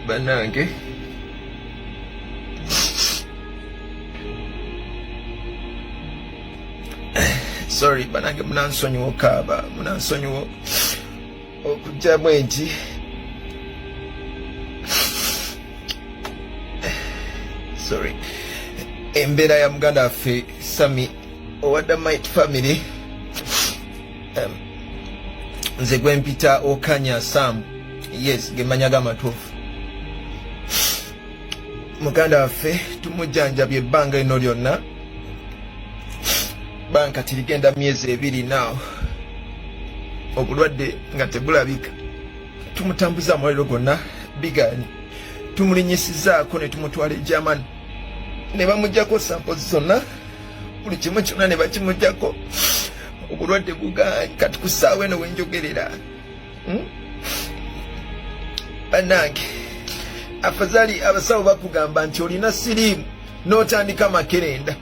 Banange sorry banange munansonyiwa kaaba munansonyiwa okujjamu enti sorry embeera ya muganda waffe Sammy owa Might family nze gwempita okanya Sam yes gemanyaga amatuufu muganda waffe tumujjanjabye ebbanga lino lyonna banka tirigenda myezi 2 naawo obulwadde nga tebulabika tumutambuza amaliro gonna bigani tumulinyisizaako ne tumutwala Germany ne bamujjako samples zonna buli kimu kyonna ne bakimujjako obulwadde buganyi kati ku ssaawa eno wenjogerera bannange afazali abasawo bakugamba nti olina siriimu n'otandika makerenda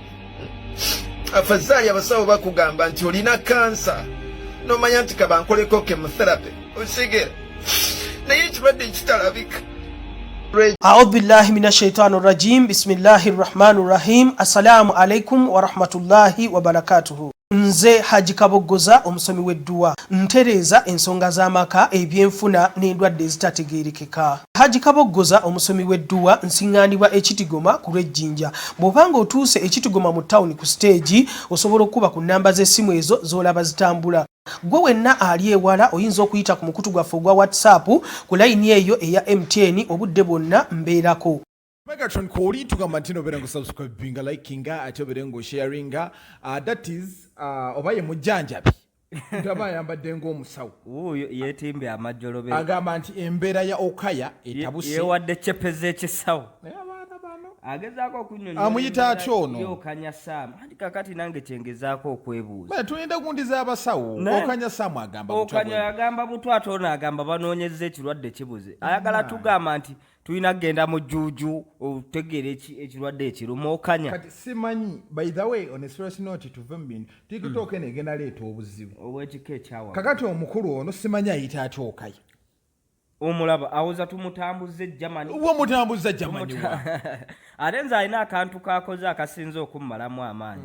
afazali abasawo bakugamba nti olina kansa n'omanya nti kabankoleko chemotherapy osigera naye ekirwadde kitalabika. أعوذ بالله من الشيطان الرجيم بسم الله الرحمن الرحيم السلام عليكم ورحمة الله وبركاته. Nze Haji Kabogoza omusomi w'edduwa ntereza ensonga z'amaka ebyenfuna n'endwadde ezitategeerekeka. Haji Kabogoza omusomi w'edduwa nsiŋŋaanibwa ekitigoma ku lw'ejjinja. Bw'obanga otuuse ekitigoma mu ttawuni ku siteegi osobola okuba ku nnamba z'essimu ezo z'olaba zitambula. Gwe wenna ali ewala oyinza okuyita ku mukutu gwaffe ogwa WhatsApp ku layini eyo eya MTN obudde bwonna mbeerako. Megatron koli tugamba ntino berengo subscribinga likinga ate berengo sharinga that is obaye mujjanjabi ndaba yambadde ng'omusawo oyo yetimbe amajjolobe agamba nti embeera ya Okaya Etabusse yewadde cepeze ekisawo abaana bano agezaako okunyonyola amuyita atyo ono Okanya Sam andi kakati nange kyengezaako okwebuuza bale tulenda kundiza abasawo Okanya Sam agamba Okanya yagamba butwate ono agamba banoonyezza ekirwadde kibuze ayagala tugamba nti tulina kugenda mu jjuuju otegeera ekirwadde ekiruma Okanya kati simanyi by the way on a serious note tuve mu bintu TikTok negenda leeta obuzibu obwekika ekyawa kakati omukulu ono simanyi ayita atya Okaya omulaba awoza tumutambuze Germany uwo mutambuza Germany ate nze alina akantu kakoze akasinza okummalamu amaanyi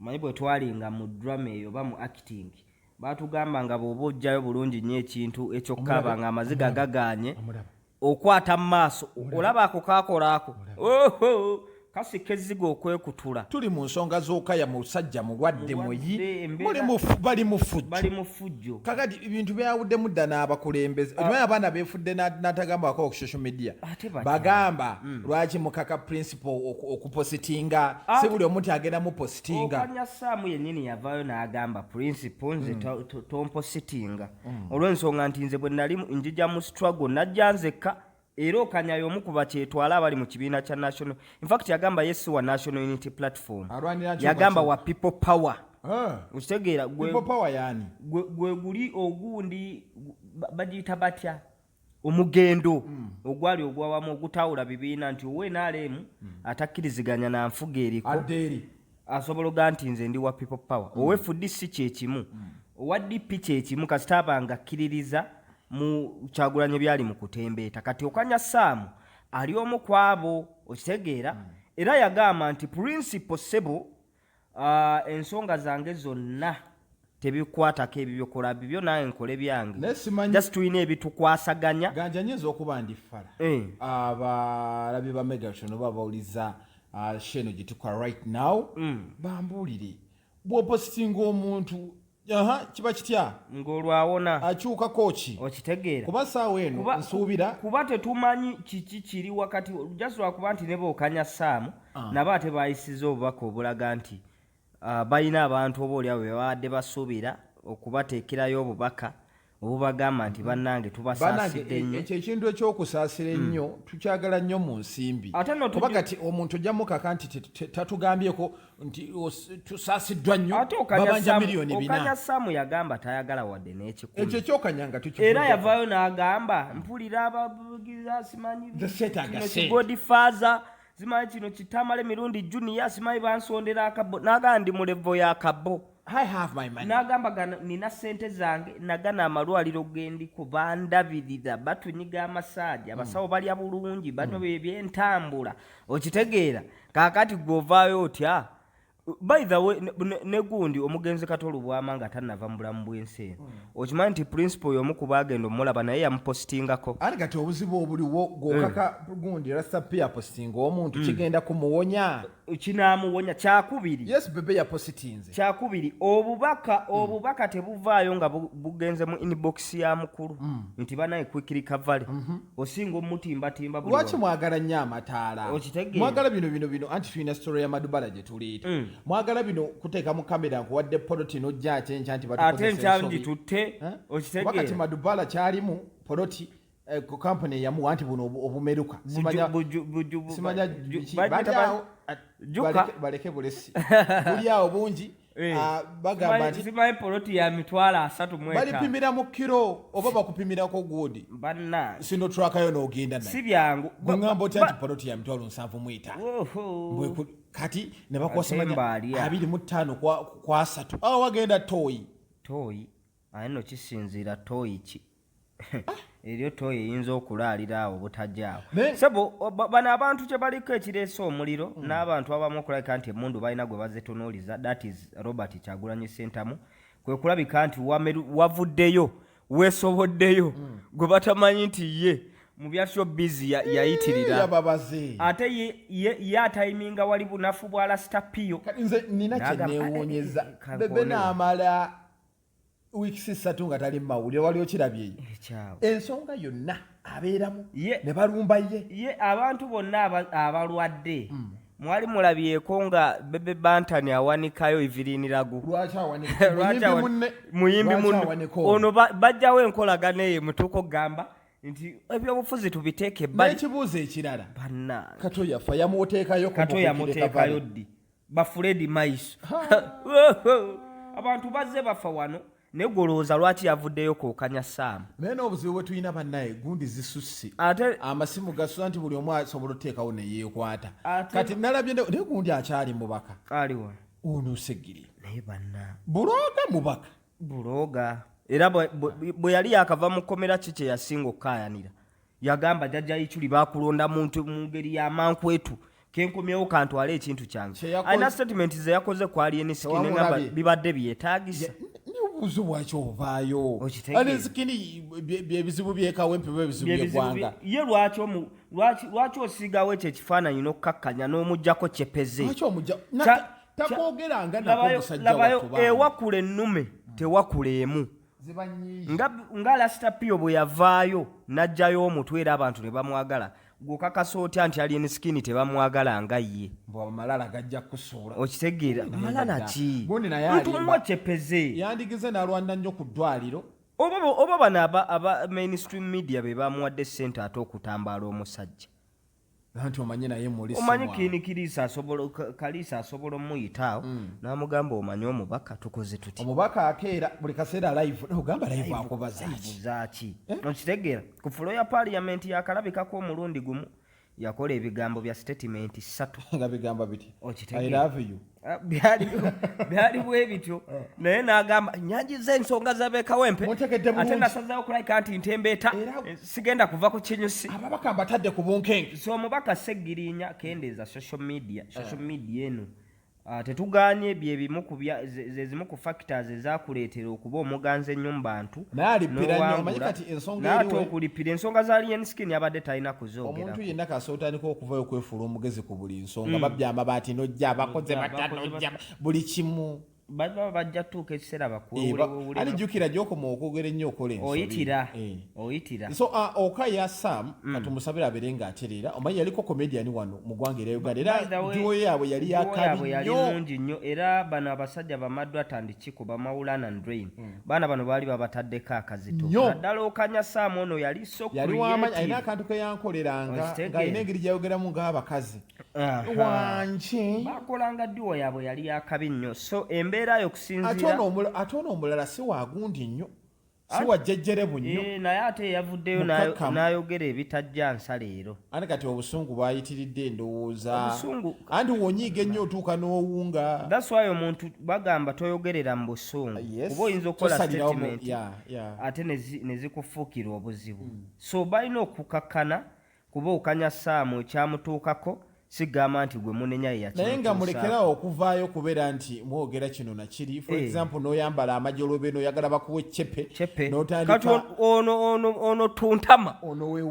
manyi bwe twalinga mu drama eyo ba mu acting batugamba nga bw'oba ojjayo bulungi nnyo ekintu ekyokkaaba nga amaziga gaganye okwata mu maaso olaba ako kaakolaako oho kasika ezziga okwekutula tuli mu nsonga z'Okaya musajja mulwadde muyi bali mu fujjo kakati ebintu byawuddemu dda n'abakulembeze omanyi abaana beefudde n'atagambako ku social media bagamba lwaki mukaka principal okupositinga si buli omuntu agenda mu positinga Okanya Sam yennyini yavaayo n'agamba principal nze tompositinga olw'ensonga nti nze bwe nali njija mu struggle najja nzekka era Okanya y'omu ku bakyetwala abali mu kibiina kya national in fact yagamba yes wa national unity platform yagamba wa people power ukitegeera people power yani gwe guli ogundi bagiyita batya omugendo ogwali ogwawamu ogutawula bibiina nti owe naalemu atakkiriziganya na nfuga eriko asobola oga nti nze ndi wa people power owe FDC kyekimu owa DP kyekimu kasita abanga akkiririza mu kyagulanye byali mu kutembeeta kati Okanya Sam ali omu kwabo okitegeera era yagamba nti principal sebo ensonga zange zonna tebikwatako ebyo byokola bibyo naye nkole byange just tulina ebitukwasaganya ganja nyinza okuba ndi fala abalabi ba Megatron oba bawuliza sheno gituka right now bambuulire bw'opositinga omuntu kiba kitya ng'olwawona akyuka kochi okitegeera kuba saawa eno nsuubira kuba tetumanyi kiki kiri wakati jaswa kuba nti ne Okanya Sam nabo ate bayisiza obubaka obulaga nti balina abantu oboolyawo be babadde basuubira okubateekerayo obubaka obubagamba nti bannange tubasaasidde nnyo ekyo ekintu ekyokusaasira ennyo tukyagala nnyo mu nsimbi kuba kati omuntu ojjamu kaka nti tatugambyeko nti tusaasiddwa nnyo babanja miliyoni 4 Okanya Sam yagamba tayagala wadde n'ekikulu ekyo ekyokanya nga tukivuga era yavaayo n'agamba mpulira abavugiza simanyi Godfather simanyi kino kitamale mirundi junior simanyi bansondera akabbo n'agamba ndi mu levo y'akabbo I have my money. N'agamba nina ssente zange nagana amalwaliro gendiko bandabirira batunyiga amasaja abasawo balya bulungi banywa ebyentambula okitegeera kaakati gw'ovaayo otya. By the way, negundi omugenzi Katolu bwama nga tanava mu bulamu bw'ensi eno okimanyi nti principal y'omu ku baagenda omulaba naye yamupositingako ate kati obuzibu obuliwo gw'okaka gundi rasta pia postinga omuntu kigenda kumuwonya kinaamuwonya kyakubiri. Yes bebe yapositinze kyakubiri obubaka tebuvaayo nga bugenze mu inbox ya mukulu nti banaye quick recovery osinga omutimbatimba buli lwaki mwagala nnyo amataala mwagala bino anti tulina story ya Madubala gye tuliita mwagala bino kuteeka mu kamera nkuwadde poloti n'ojja kyenkya nti ate nkyalungi tutte okitegeera wakati Madubala kyalimu poloti ku kampuni yamuwa nti buno obumeruka simanya baleke bulesi buli awo bungi bagamba nti simanyi poloti ya mitwalo 35 balipimira mu kiro oba bakupimirako gudi banna sino trakayo n'ogenda naye si byangu bwengamba otya nti poloti ya mitwalo 75 kati ne bakosemanya 25 kwa 3 awo wagenda toyi aye no kisinziira toyi ki eryo toyi eyinza okulaalira awo butajjaawo sebo bano abantu kye baliko ekireese omuliro n'abantu abamu okulabika nti emmundu balina gwe bazitunuuliza that is Robert Kyagulanyi Ssentamu kwe kulabika nti wavuddeyo weesoboddeyo gwe batamanyi nti ye mu bya showbiz yayitirira ate ye atayiminga wali bunafu bwa lasita piyo nze nina kye neewuunyeza bebe n'amala wiiki 3 nga tali mawulire wali okirabye ensonga yonna abeeramu ne balumba ye abantu bonna abalwadde mwali mulabyeko nga bebe bantani awanikayo iviriniragu muyimbi munne ono bajjawo enkolagana eyo mutuuko gamba nti ebyobufuzi tubiteeke ebbali n'ekibuuzo ekirala banna kato yafa yamuteekayo ddi bafuledi maiso abantu bazze bafa wano negolooza lwaki yavuddeyo kookanya Sam naye n'obuzibu bwe tulina bannaye gundi zisusse amasimu gasusa nti buli omu asobola oteekawo neyeekwata kati nalabye naye gundi akyali mubaka aliwa ono Segiri naye banna bulooga mubaka bulooga era bwe yali yakava mu kkomera ki kye yasinga okukaayanira yagamba jjajja Ichuli bakulonda muntu mu ngeri y'amankwetu kenkomyewo kantwala ekintu kyange alina statement ze yakoze ku Alien Skin ngamba bibadde byetaagisa buzo bwaki ovaayo Alien Skin byebizibu byekawempe byebizibu byegwanga ye lwaki osigawo ekyo ekifaananyi n'okkakkanya n'omugjako kyepeze lwaki omujja takwogeranga nako omusajja wattu ewakula ennume tewakula emu nga lasita piyo bwe yavaayo n'ajjayo omutwe era abantu ne bamwagala gwokakasa otya nti Alien Skin tebamwagala nga ye amalala gajja kusuula okitegeera amalala ki ntumwa kyepeze yandigize n'alwanda nnyo ku ddwaliro oba bano aba mainstream media be bamuwadde ssente ate okutambaala omusajja anti omanyi naye omanyi Kalisa asobola omuyitaawo n'amugamba omanyi omubaka tukoze tuti omubaka akeera buli kaseera live ogamba live akobazaaki okitegeera ku fulo ya paliamenti yakalabikako omulundi gumu yakola ebigambo bya statement 3 nga bigamba biti okitegeera I love you byali bwe bityo naye n'agamba nyanjiza ensonga z'abeekawempe ate nasazawo kulabika nti ntembeeta sigenda kuva ku kinyusi ababaka mbatadde ku bunkenge so omubaka Segirinya kendeeza social media eno tetuganye byebimu zezimu ku factors ezakuleetera okuba omuganza ennyo mu bantu n'ate okulipira ensonga za Alien Skin abadde talina kuzoogera omuntu yenna kasootandika okuvayo okwefuula omugezi ku buli nsonga babbya amabaati n'ojja abakoze batanojja buli kimu baba bajja tuuka ekiseera bakuwulira alijjukira gy'okoma okwogera ennyo okola ensobi oyitira so okaya Sam katumusabira abeere ng'atereera omanyi yaliko comedian wano mu ggwanga erya Uganda era duo yaabwe yali yakabi nnyo era bano abasajja bamaddwa tandikikuba Mawulana and Drain baana bano baali babataddeko akazito naddala okanya Sam ono yali wamaanyi alina akantu ke yankoleranga ng'alina engeri gyayogeramu ng'abakazi wanje bakolanga duo yaabwe yali yakabi nnyo so embeera yo kusinzira ate ono omulala si wagundi nnyo si wajjejjerebu nnyo naye ate yavuddeyo n'ayogera ebitajja nsa leero ate kati obusungu bwayitiridde endowooza anti wonyiiga ennyo otuuka n'owunga that's why omuntu bagamba toyogerera mu busungu kuba oyinza okukola statement ate ne zikufuukira obuzibu so balina okukakkana kuba okanya Saamu ekyamutuukako sigamba nti gwe munenya naye nga mulekerawo okuvaayo okubeera nti mwogera kino nakiri for example n'oyambala amajolobe n'oyagala bakuwa eccepe n'otandika ono tuntama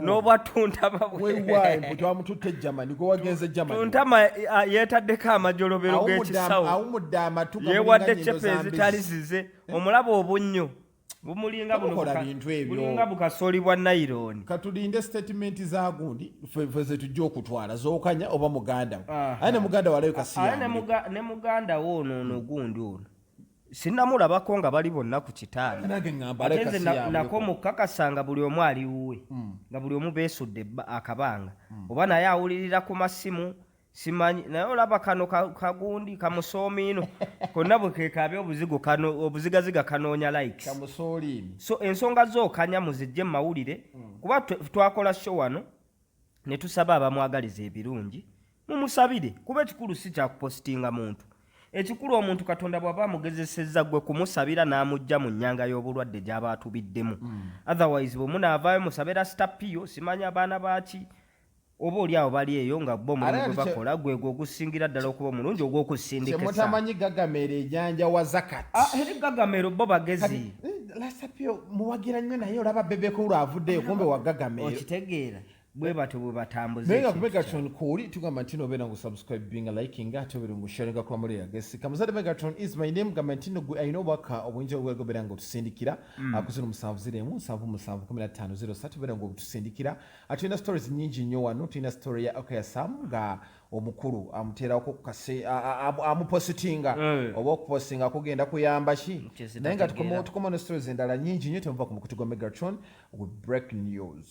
n'oba tuntama weewaayo twamututte Germany gwe wagenze Germany tuntama yeetaddeko amajolobero g'ekisawo awumudde amatu yeewadde eccepe ezitali zize omulaba obunnyo bumulinga bukasoli bwa naironi katulinde statement za gundi feze tujja okutwala zokanya oba muganda aye ne muganda walayo ne muganda wo ono gundi ono sinnamulabako nga bali bonna ku kitanda ate nako mukakasanga buli omu ali wuwe nga buli omu beesudde akabanga oba naye awulirira ku masimu simanyi naye olaba kano kagundi kamusoomiino konna bwe kekaabe obuzigaziga kanoonya likes so ensonga zookanya muzijje mu mawulire kuba twakola show wano ne tusaba abamwagaliza ebirungi mumusabire kuba ekikulu si kyakupositinga muntu ekikulu omuntu Katonda bw'aba amugezesezza gwe kumusabira n'amugja mu nnyanga y'obulwadde gy'aba atubiddemu otherwise bwe munaavaayo musabira stapiyo simanyi abaana baaki oba oli awo bali eyo nga bo mulimu gwe bakola gwe ogusingira ddala okuba omulungi ogw'okusindika kyemutamanyi gagamera ejanja wa zakat eri gagamero bo bagezi lasapyo muwagira nnyo naye olaba bebeko olwavuddeyo kumbe wagagamero okitegeera bwe bato bwe batambuza menga ku Megatron kuli tugamba ntino obeera ngu subscribinga liking ate obeera ngu sharinga kwa muri yagesi kamuzade Megatron is my name gamba ntino gwe ayina obwaka obuyinza obwegobeera nga otusindikira akuzino 7071503 obeera ngu otusindikira ate tulina stories nyingi nnyo wano tulina story ya okay Sam nga omukulu amuteerako kase amupositinga oba okupostinga akugenda kuyamba ki naye nga tukoma ne stories endala nyingi nnyo temuva ku mukutu gwa Megatron with breaking news